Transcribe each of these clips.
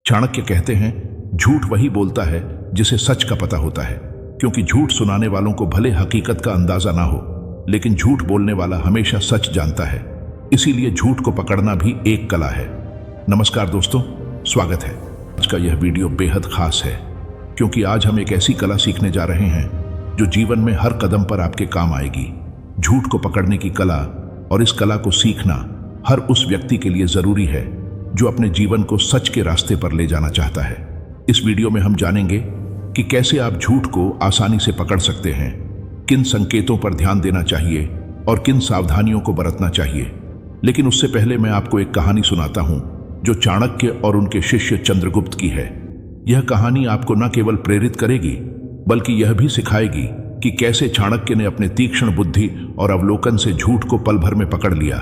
चाणक्य कहते हैं, झूठ वही बोलता है जिसे सच का पता होता है, क्योंकि झूठ सुनाने वालों को भले हकीकत का अंदाजा ना हो, लेकिन झूठ बोलने वाला हमेशा सच जानता है। इसीलिए झूठ को पकड़ना भी एक कला है। नमस्कार दोस्तों, स्वागत है। आज का यह वीडियो बेहद खास है, क्योंकि आज हम एक ऐसी कला सीखने जा रहे हैं जो जीवन में हर कदम पर आपके काम आएगी। झूठ को पकड़ने की कला, और इस कला को सीखना हर उस व्यक्ति के लिए जरूरी है जो अपने जीवन को सच के रास्ते पर ले जाना चाहता है। इस वीडियो में हम जानेंगे कि कैसे आप झूठ को आसानी से पकड़ सकते हैं, किन संकेतों पर ध्यान देना चाहिए और किन सावधानियों को बरतना चाहिए। लेकिन उससे पहले मैं आपको एक कहानी सुनाता हूं जो चाणक्य और उनके शिष्य चंद्रगुप्त की है। यह कहानी आपको न केवल प्रेरित करेगी, बल्कि यह भी सिखाएगी कि कैसे चाणक्य ने अपने तीक्ष्ण बुद्धि और अवलोकन से झूठ को पल भर में पकड़ लिया।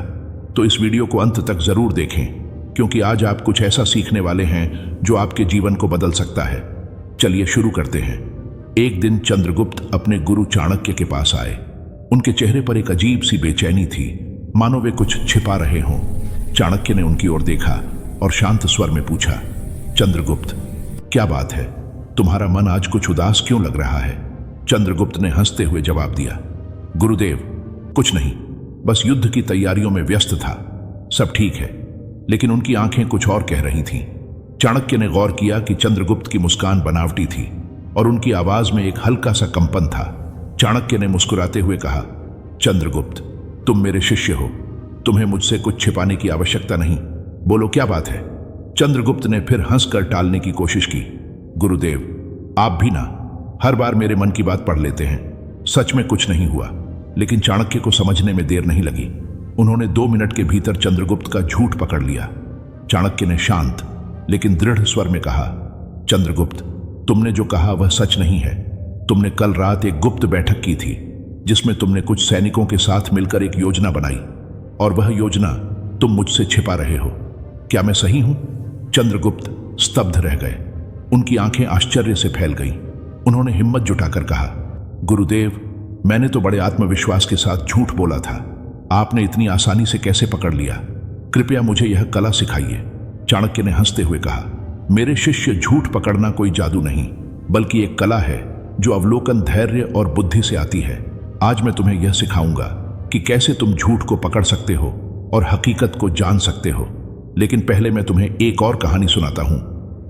तो इस वीडियो को अंत तक जरूर देखें, क्योंकि आज आप कुछ ऐसा सीखने वाले हैं जो आपके जीवन को बदल सकता है। चलिए शुरू करते हैं। एक दिन चंद्रगुप्त अपने गुरु चाणक्य के पास आए। उनके चेहरे पर एक अजीब सी बेचैनी थी, मानो वे कुछ छिपा रहे हों। चाणक्य ने उनकी ओर देखा और शांत स्वर में पूछा, चंद्रगुप्त, क्या बात है? तुम्हारा मन आज कुछ उदास क्यों लग रहा है? चंद्रगुप्त ने हंसते हुए जवाब दिया, गुरुदेव, कुछ नहीं, बस युद्ध की तैयारियों में व्यस्त था। सब ठीक है। लेकिन उनकी आंखें कुछ और कह रही थीं। चाणक्य ने गौर किया कि चंद्रगुप्त की मुस्कान बनावटी थी और उनकी आवाज में एक हल्का सा कंपन था। चाणक्य ने मुस्कुराते हुए कहा, चंद्रगुप्त, तुम मेरे शिष्य हो, तुम्हें मुझसे कुछ छिपाने की आवश्यकता नहीं। बोलो, क्या बात है? चंद्रगुप्त ने फिर हंसकर टालने की कोशिश की। गुरुदेव, आप भी ना हर बार मेरे मन की बात पढ़ लेते हैं। सच में कुछ नहीं हुआ। लेकिन चाणक्य को समझने में देर नहीं लगी। उन्होंने 2 मिनट के भीतर चंद्रगुप्त का झूठ पकड़ लिया। चाणक्य ने शांत लेकिन दृढ़ स्वर में कहा, चंद्रगुप्त, तुमने जो कहा वह सच नहीं है। तुमने कल रात एक गुप्त बैठक की थी जिसमें तुमने कुछ सैनिकों के साथ मिलकर एक योजना बनाई, और वह योजना तुम मुझसे छिपा रहे हो। क्या मैं सही हूं? चंद्रगुप्त स्तब्ध रह गए। उनकी आंखें आश्चर्य से फैल गईं। उन्होंने हिम्मत जुटाकर कहा, गुरुदेव, मैंने तो बड़े आत्मविश्वास के साथ झूठ बोला था। आपने इतनी आसानी से कैसे पकड़ लिया? कृपया मुझे यह कला सिखाइए। चाणक्य ने हंसते हुए कहा, मेरे शिष्य, झूठ पकड़ना कोई जादू नहीं, बल्कि एक कला है जो अवलोकन, धैर्य और बुद्धि से आती है। आज मैं तुम्हें यह सिखाऊंगा कि कैसे तुम झूठ को पकड़ सकते हो और हकीकत को जान सकते हो। लेकिन पहले मैं तुम्हें एक और कहानी सुनाता हूं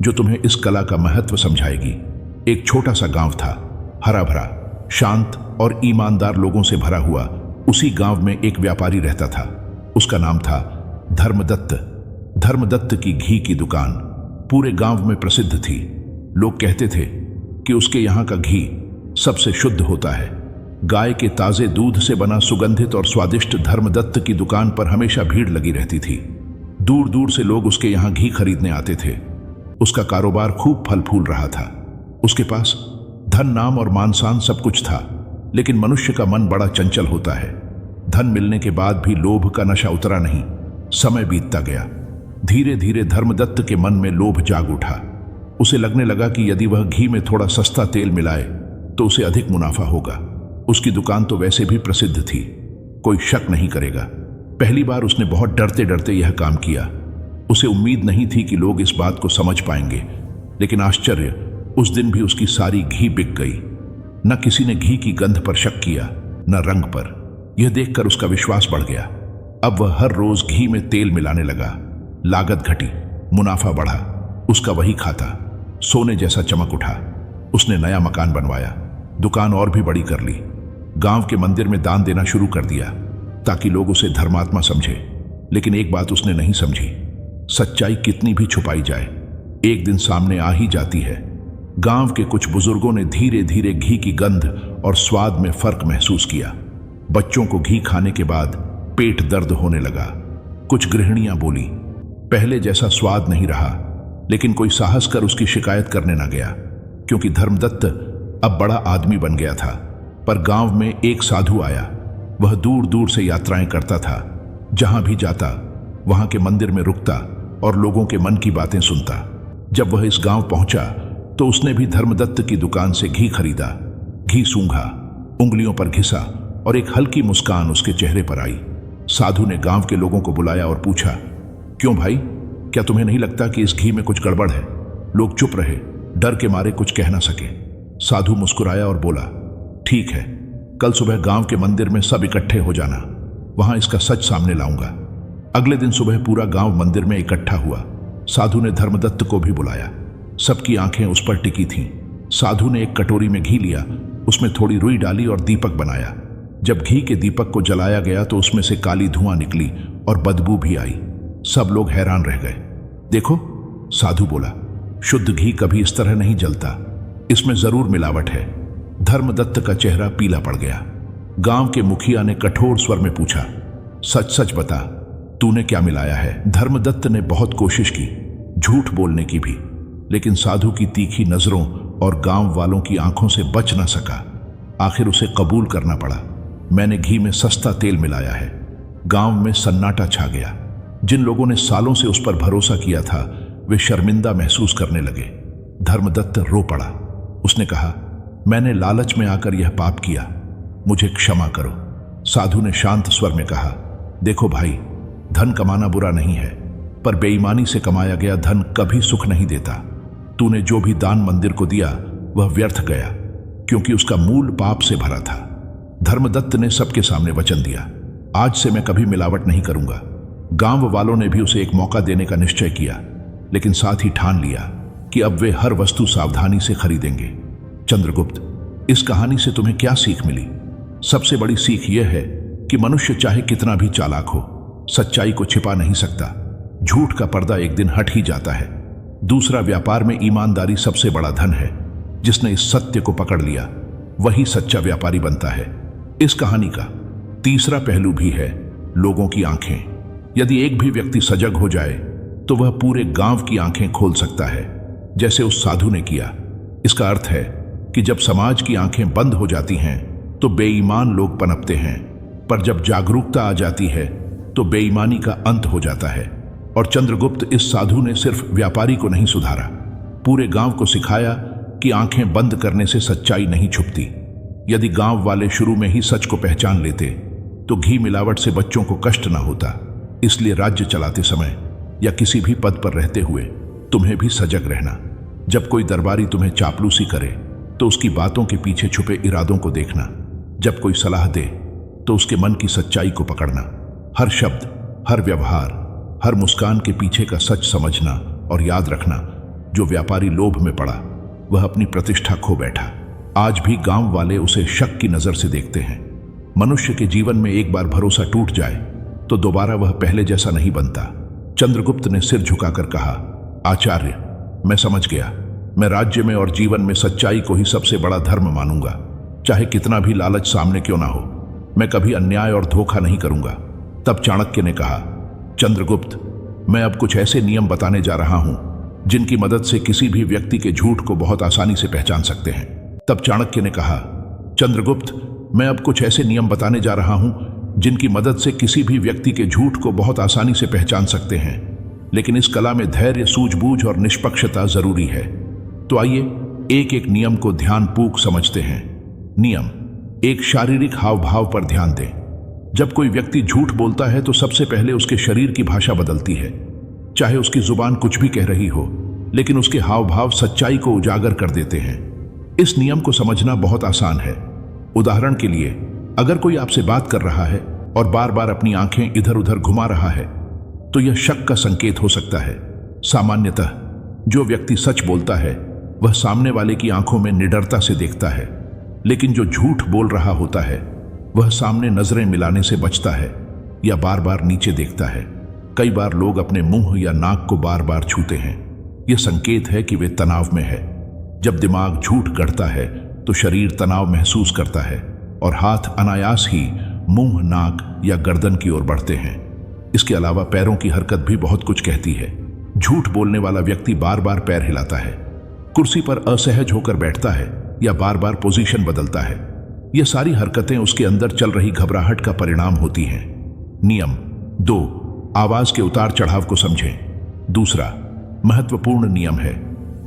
जो तुम्हें इस कला का महत्व समझाएगी। एक छोटा सा गांव था, हरा भरा, शांत और ईमानदार लोगों से भरा हुआ। उसी गांव में एक व्यापारी रहता था। उसका नाम था धर्मदत्त। धर्मदत्त की घी की दुकान पूरे गांव में प्रसिद्ध थी। लोग कहते थे कि उसके यहाँ का घी सबसे शुद्ध होता है। गाय के ताजे दूध से बना सुगंधित और स्वादिष्ट धर्मदत्त की दुकान पर हमेशा भीड़ लगी रहती थी। दूर दूर से लोग उसके यहाँ घी खरीदने आते थे। उसका कारोबार खूब फल फूल रहा था। उसके पास धन, नाम और मान शान सब कुछ था। लेकिन मनुष्य का मन बड़ा चंचल होता है। धन मिलने के बाद भी लोभ का नशा उतरा नहीं। समय बीतता गया। धीरे धीरे धर्मदत्त के मन में लोभ जाग उठा। उसे लगने लगा कि यदि वह घी में थोड़ा सस्ता तेल मिलाए तो उसे अधिक मुनाफा होगा। उसकी दुकान तो वैसे भी प्रसिद्ध थी, कोई शक नहीं करेगा। पहली बार उसने बहुत डरते डरते यह काम किया। उसे उम्मीद नहीं थी कि लोग इस बात को समझ पाएंगे। लेकिन आश्चर्य, उस दिन भी उसकी सारी घी बिक गई। न किसी ने घी की गंध पर शक किया, न रंग पर। यह देखकर उसका विश्वास बढ़ गया। अब वह हर रोज घी में तेल मिलाने लगा। लागत घटी, मुनाफा बढ़ा। उसका वही खाता सोने जैसा चमक उठा। उसने नया मकान बनवाया, दुकान और भी बड़ी कर ली। गांव के मंदिर में दान देना शुरू कर दिया ताकि लोग उसे धर्मात्मा समझे। लेकिन एक बात उसने नहीं समझी, सच्चाई कितनी भी छुपाई जाए, एक दिन सामने आ ही जाती है। गांव के कुछ बुजुर्गों ने धीरे धीरे घी की गंध और स्वाद में फर्क महसूस किया। बच्चों को घी खाने के बाद पेट दर्द होने लगा। कुछ गृहिणियां बोली, पहले जैसा स्वाद नहीं रहा। लेकिन कोई साहस कर उसकी शिकायत करने न गया, क्योंकि धर्मदत्त अब बड़ा आदमी बन गया था। पर गांव में एक साधु आया। वह दूर दूर से यात्राएं करता था। जहां भी जाता वहां के मंदिर में रुकता और लोगों के मन की बातें सुनता। जब वह इस गांव पहुंचा तो उसने भी धर्मदत्त की दुकान से घी खरीदा। घी सूंघा, उंगलियों पर घिसा और एक हल्की मुस्कान उसके चेहरे पर आई। साधु ने गांव के लोगों को बुलाया और पूछा, क्यों भाई, क्या तुम्हें नहीं लगता कि इस घी में कुछ गड़बड़ है? लोग चुप रहे, डर के मारे कुछ कह ना सके। साधु मुस्कुराया और बोला, ठीक है, कल सुबह गांव के मंदिर में सब इकट्ठे हो जाना, वहां इसका सच सामने लाऊंगा। अगले दिन सुबह पूरा गांव मंदिर में इकट्ठा हुआ। साधु ने धर्मदत्त को भी बुलाया। सबकी आंखें उस पर टिकी थीं। साधु ने एक कटोरी में घी लिया, उसमें थोड़ी रुई डाली और दीपक बनाया। जब घी के दीपक को जलाया गया तो उसमें से काली धुआं निकली और बदबू भी आई। सब लोग हैरान रह गए। देखो, साधु बोला, शुद्ध घी कभी इस तरह नहीं जलता, इसमें जरूर मिलावट है। धर्मदत्त का चेहरा पीला पड़ गया। गांव के मुखिया ने कठोर स्वर में पूछा, सच सच बता, तूने क्या मिलाया है? धर्मदत्त ने बहुत कोशिश की, झूठ बोलने की भी, लेकिन साधु की तीखी नजरों और गांव वालों की आंखों से बच न सका। आखिर उसे कबूल करना पड़ा, मैंने घी में सस्ता तेल मिलाया है। गांव में सन्नाटा छा गया। जिन लोगों ने सालों से उस पर भरोसा किया था वे शर्मिंदा महसूस करने लगे। धर्मदत्त रो पड़ा। उसने कहा, मैंने लालच में आकर यह पाप किया, मुझे क्षमा करो। साधु ने शांत स्वर में कहा, देखो भाई, धन कमाना बुरा नहीं है, पर बेईमानी से कमाया गया धन कभी सुख नहीं देता। तूने जो भी दान मंदिर को दिया वह व्यर्थ गया, क्योंकि उसका मूल पाप से भरा था। धर्मदत्त ने सबके सामने वचन दिया, आज से मैं कभी मिलावट नहीं करूंगा। गांव वालों ने भी उसे एक मौका देने का निश्चय किया, लेकिन साथ ही ठान लिया कि अब वे हर वस्तु सावधानी से खरीदेंगे। चंद्रगुप्त, इस कहानी से तुम्हें क्या सीख मिली? सबसे बड़ी सीख यह है कि मनुष्य चाहे कितना भी चालाक हो, सच्चाई को छिपा नहीं सकता। झूठ का पर्दा एक दिन हट ही जाता है। दूसरा, व्यापार में ईमानदारी सबसे बड़ा धन है। जिसने इस सत्य को पकड़ लिया वही सच्चा व्यापारी बनता है। इस कहानी का तीसरा पहलू भी है, लोगों की आंखें। यदि एक भी व्यक्ति सजग हो जाए तो वह पूरे गांव की आंखें खोल सकता है, जैसे उस साधु ने किया। इसका अर्थ है कि जब समाज की आंखें बंद हो जाती हैं तो बेईमान लोग पनपते हैं, पर जब जागरूकता आ जाती है तो बेईमानी का अंत हो जाता है। और चंद्रगुप्त इस साधु ने सिर्फ व्यापारी को नहीं सुधारा, पूरे गांव को सिखाया कि आंखें बंद करने से सच्चाई नहीं छुपती। यदि गांव वाले शुरू में ही सच को पहचान लेते तो घी मिलावट से बच्चों को कष्ट ना होता। इसलिए राज्य चलाते समय या किसी भी पद पर रहते हुए तुम्हें भी सजग रहना। जब कोई दरबारी तुम्हें चापलूसी करे तो उसकी बातों के पीछे छुपे इरादों को देखना। जब कोई सलाह दे तो उसके मन की सच्चाई को पकड़ना। हर शब्द, हर व्यवहार, हर मुस्कान के पीछे का सच समझना और याद रखना, जो व्यापारी लोभ में पड़ा वह अपनी प्रतिष्ठा खो बैठा। आज भी गांव वाले उसे शक की नजर से देखते हैं। मनुष्य के जीवन में एक बार भरोसा टूट जाए तो दोबारा वह पहले जैसा नहीं बनता। चंद्रगुप्त ने सिर झुकाकर कहा, आचार्य, मैं समझ गया। मैं राज्य में और जीवन में सच्चाई को ही सबसे बड़ा धर्म मानूंगा, चाहे कितना भी लालच सामने क्यों ना हो। मैं कभी अन्याय और धोखा नहीं करूंगा। तब चाणक्य ने कहा, चंद्रगुप्त, मैं अब कुछ ऐसे नियम बताने जा रहा हूं जिनकी मदद से किसी भी व्यक्ति के झूठ को बहुत आसानी से पहचान सकते हैं। तब चाणक्य ने कहा, चंद्रगुप्त, मैं अब कुछ ऐसे नियम बताने जा रहा हूं जिनकी मदद से किसी भी व्यक्ति के झूठ को बहुत आसानी से पहचान सकते हैं, लेकिन इस कला में धैर्य, सूझबूझ और निष्पक्षता जरूरी है। तो आइए एक एक नियम को ध्यानपूर्वक समझते हैं। नियम एक, शारीरिक हाव भाव पर ध्यान दें। जब कोई व्यक्ति झूठ बोलता है तो सबसे पहले उसके शरीर की भाषा बदलती है। चाहे उसकी जुबान कुछ भी कह रही हो, लेकिन उसके हाव भाव सच्चाई को उजागर कर देते हैं। इस नियम को समझना बहुत आसान है। उदाहरण के लिए, अगर कोई आपसे बात कर रहा है और बार बार अपनी आंखें इधर उधर घुमा रहा है तो यह शक का संकेत हो सकता है। सामान्यतः जो व्यक्ति सच बोलता है वह सामने वाले की आंखों में निडरता से देखता है, लेकिन जो झूठ बोल रहा होता है वह सामने नजरें मिलाने से बचता है या बार बार नीचे देखता है। कई बार लोग अपने मुंह या नाक को बार बार छूते हैं। यह संकेत है कि वे तनाव में है। जब दिमाग झूठ गढ़ता है तो शरीर तनाव महसूस करता है और हाथ अनायास ही मुंह, नाक या गर्दन की ओर बढ़ते हैं। इसके अलावा पैरों की हरकत भी बहुत कुछ कहती है। झूठ बोलने वाला व्यक्ति बार बार पैर हिलाता है, कुर्सी पर असहज होकर बैठता है या बार बार पोजीशन बदलता है। यह सारी हरकतें उसके अंदर चल रही घबराहट का परिणाम होती हैं। नियम 2, आवाज के उतार चढ़ाव को समझें। दूसरा महत्वपूर्ण नियम है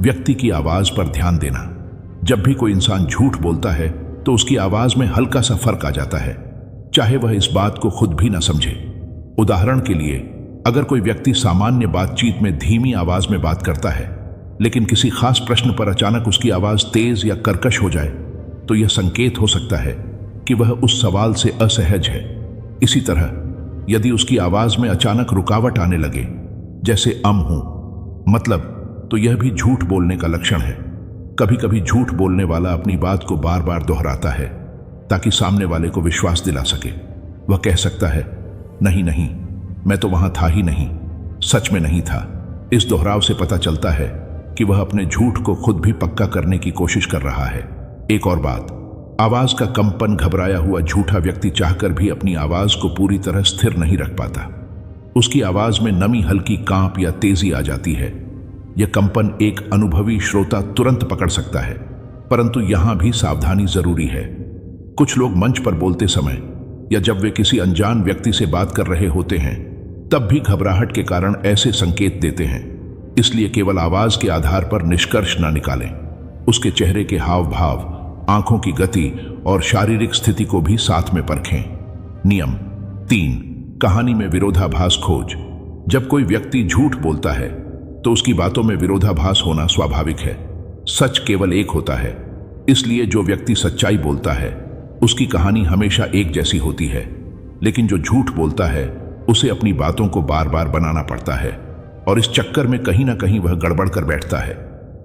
व्यक्ति की आवाज पर ध्यान देना। जब भी कोई इंसान झूठ बोलता है तो उसकी आवाज में हल्का सा फर्क आ जाता है, चाहे वह इस बात को खुद भी ना समझे। उदाहरण के लिए, अगर कोई व्यक्ति सामान्य बातचीत में धीमी आवाज में बात करता है लेकिन किसी खास प्रश्न पर अचानक उसकी आवाज तेज या कर्कश हो जाए तो यह संकेत हो सकता है कि वह उस सवाल से असहज है। इसी तरह यदि उसकी आवाज में अचानक रुकावट आने लगे, जैसे हूं, मतलब, तो यह भी झूठ बोलने का लक्षण है। कभी कभी झूठ बोलने वाला अपनी बात को बार बार दोहराता है ताकि सामने वाले को विश्वास दिला सके। वह कह सकता है, नहीं नहीं, मैं तो वहां था ही नहीं, सच में नहीं था। इस दोहराव से पता चलता है कि वह अपने झूठ को खुद भी पक्का करने की कोशिश कर रहा है। एक और बात, आवाज का कंपन, घबराया हुआ झूठा व्यक्ति चाहकर भी अपनी आवाज को पूरी तरह स्थिर नहीं रख पाता। उसकी आवाज में नमी, हल्की कांप या तेजी आ जाती है। यह कंपन एक अनुभवी श्रोता तुरंत पकड़ सकता है, परंतु यहां भी सावधानी जरूरी है। कुछ लोग मंच पर बोलते समय या जब वे किसी अनजान व्यक्ति से बात कर रहे होते हैं तब भी घबराहट के कारण ऐसे संकेत देते हैं। इसलिए केवल आवाज के आधार पर निष्कर्ष न निकालें। उसके चेहरे के हाव भाव, आंखों की गति और शारीरिक स्थिति को भी साथ में परखें। नियम 3, कहानी में विरोधाभास खोज। जब कोई व्यक्ति झूठ बोलता है तो उसकी बातों में विरोधाभास होना स्वाभाविक है। सच केवल एक होता है, इसलिए जो व्यक्ति सच्चाई बोलता है उसकी कहानी हमेशा एक जैसी होती है, लेकिन जो झूठ बोलता है उसे अपनी बातों को बार बार बनाना पड़ता है और इस चक्कर में कहीं ना कहीं वह गड़बड़ कर बैठता है।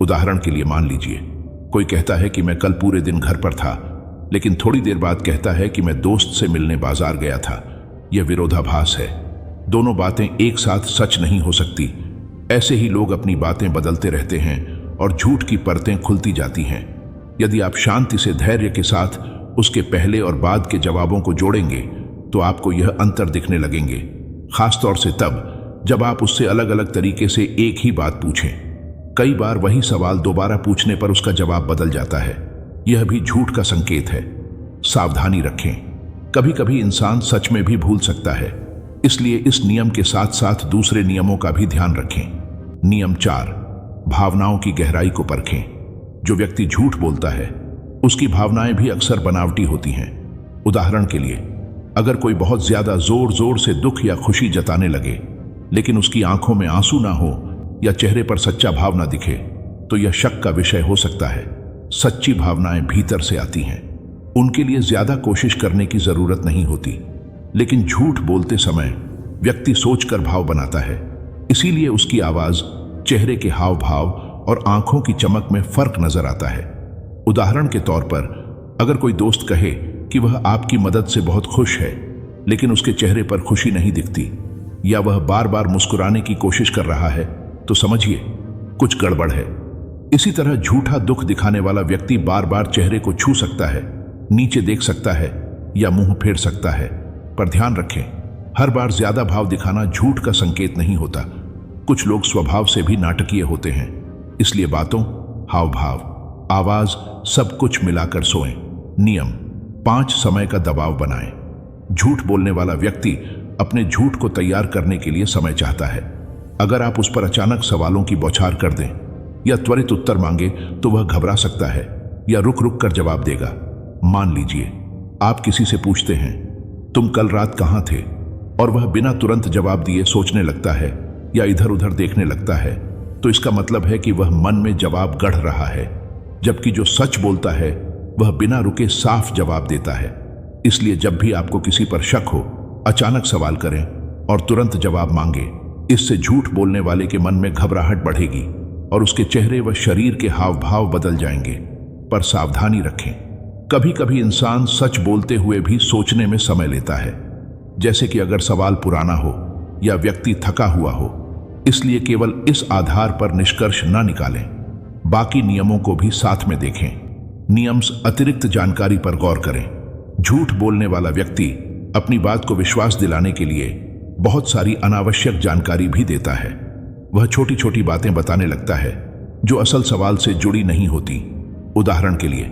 उदाहरण के लिए मान लीजिए, कोई कहता है कि मैं कल पूरे दिन घर पर था, लेकिन थोड़ी देर बाद कहता है कि मैं दोस्त से मिलने बाजार गया था। यह विरोधाभास है। दोनों बातें एक साथ सच नहीं हो सकती। ऐसे ही लोग अपनी बातें बदलते रहते हैं और झूठ की परतें खुलती जाती हैं। यदि आप शांति से, धैर्य के साथ उसके पहले और बाद के जवाबों को जोड़ेंगे तो आपको यह अंतर दिखने लगेंगे, खासतौर से तब जब आप उससे अलग अलग तरीके से एक ही बात पूछें। कई बार वही सवाल दोबारा पूछने पर उसका जवाब बदल जाता है। यह भी झूठ का संकेत है। सावधानी रखें, कभी कभी इंसान सच में भी भूल सकता है, इसलिए इस नियम के साथ साथ दूसरे नियमों का भी ध्यान रखें। नियम 4, भावनाओं की गहराई को परखें। जो व्यक्ति झूठ बोलता है उसकी भावनाएं भी अक्सर बनावटी होती हैं। उदाहरण के लिए, अगर कोई बहुत ज्यादा जोर जोर से दुख या खुशी जताने लगे लेकिन उसकी आंखों में आंसू ना हो या चेहरे पर सच्चा भाव ना दिखे तो यह शक का विषय हो सकता है। सच्ची भावनाएं भीतर से आती हैं, उनके लिए ज्यादा कोशिश करने की जरूरत नहीं होती, लेकिन झूठ बोलते समय व्यक्ति सोचकर भाव बनाता है, इसीलिए उसकी आवाज, चेहरे के हाव भाव और आंखों की चमक में फर्क नजर आता है। उदाहरण के तौर पर, अगर कोई दोस्त कहे कि वह आपकी मदद से बहुत खुश है लेकिन उसके चेहरे पर खुशी नहीं दिखती या वह बार बार मुस्कुराने की कोशिश कर रहा है, तो समझिए कुछ गड़बड़ है। इसी तरह झूठा दुख दिखाने वाला व्यक्ति बार बार चेहरे को छू सकता है, नीचे देख सकता है या मुंह फेर सकता है। पर ध्यान रखें, हर बार ज्यादा भाव दिखाना झूठ का संकेत नहीं होता। कुछ लोग स्वभाव से भी नाटकीय होते हैं, इसलिए बातों, हाव भाव, आवाज, सब कुछ मिलाकर सोएं। नियम 5, समय का दबाव बनाएं। झूठ बोलने वाला व्यक्ति अपने झूठ को तैयार करने के लिए समय चाहता है। अगर आप उस पर अचानक सवालों की बौछार कर दें या त्वरित उत्तर मांगे तो वह घबरा सकता है या रुक रुक कर जवाब देगा। मान लीजिए आप किसी से पूछते हैं, तुम कल रात कहां थे, और वह बिना तुरंत जवाब दिए सोचने लगता है या इधर उधर देखने लगता है, तो इसका मतलब है कि वह मन में जवाब गढ़ रहा है, जबकि जो सच बोलता है वह बिना रुके साफ जवाब देता है। इसलिए जब भी आपको किसी पर शक हो, अचानक सवाल करें और तुरंत जवाब मांगे। इससे झूठ बोलने वाले के मन में घबराहट बढ़ेगी और उसके चेहरे व शरीर के हाव भाव बदल जाएंगे। पर सावधानी रखें, कभी कभी इंसान सच बोलते हुए भी सोचने में समय लेता है, जैसे कि अगर सवाल पुराना हो या व्यक्ति थका हुआ हो। इसलिए केवल इस आधार पर निष्कर्ष न निकालें, बाकी नियमों को भी साथ में देखें। नियम अतिरिक्त जानकारी पर गौर करें। झूठ बोलने वाला व्यक्ति अपनी बात को विश्वास दिलाने के लिए बहुत सारी अनावश्यक जानकारी भी देता है। वह छोटी छोटी बातें बताने लगता है जो असल सवाल से जुड़ी नहीं होती। उदाहरण के लिए,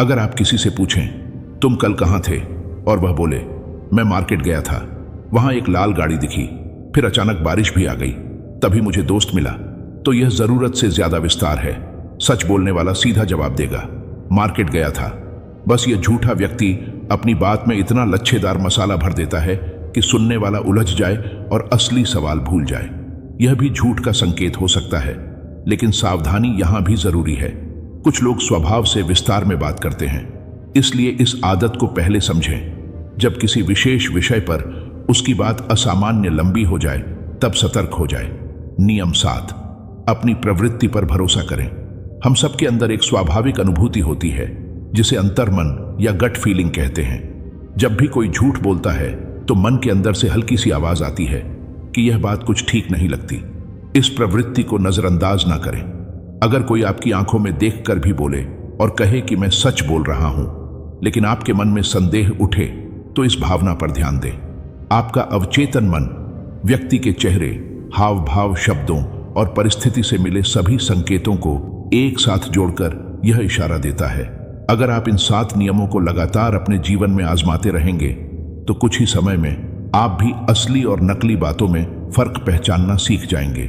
अगर आप किसी से पूछें, तुम कल कहां थे, और वह बोले, मैं मार्केट गया था, वहां एक लाल गाड़ी दिखी, फिर अचानक बारिश भी आ गई, तभी मुझे दोस्त मिला, तो यह जरूरत से ज्यादा विस्तार है। सच बोलने वाला सीधा जवाब देगा, मार्केट गया था। बस यह झूठा व्यक्ति अपनी बात में इतना लच्छेदार मसाला भर देता है कि सुनने वाला उलझ जाए और असली सवाल भूल जाए। यह भी झूठ का संकेत हो सकता है। लेकिन सावधानी यहां भी जरूरी है। कुछ लोग स्वभाव से विस्तार में बात करते हैं, इसलिए इस आदत को पहले समझें। जब किसी विशेष विषय पर उसकी बात असामान्य लंबी हो जाए तब सतर्क हो जाए। नियम 7, अपनी प्रवृत्ति पर भरोसा करें। हम सबके अंदर एक स्वाभाविक अनुभूति होती है जिसे अंतर्मन या गट फीलिंग कहते हैं। जब भी कोई झूठ बोलता है तो मन के अंदर से हल्की सी आवाज आती है कि यह बात कुछ ठीक नहीं लगती। इस प्रवृत्ति को नजरअंदाज ना करें। अगर कोई आपकी आंखों में देखकर भी बोले और कहे कि मैं सच बोल रहा हूं, लेकिन आपके मन में संदेह उठे, तो इस भावना पर ध्यान दें। आपका अवचेतन मन व्यक्ति के चेहरे, हाव भाव, शब्दों और परिस्थिति से मिले सभी संकेतों को एक साथ जोड़कर यह इशारा देता है। अगर आप इन 7 नियमों को लगातार अपने जीवन में आजमाते रहेंगे तो कुछ ही समय में आप भी असली और नकली बातों में फर्क पहचानना सीख जाएंगे।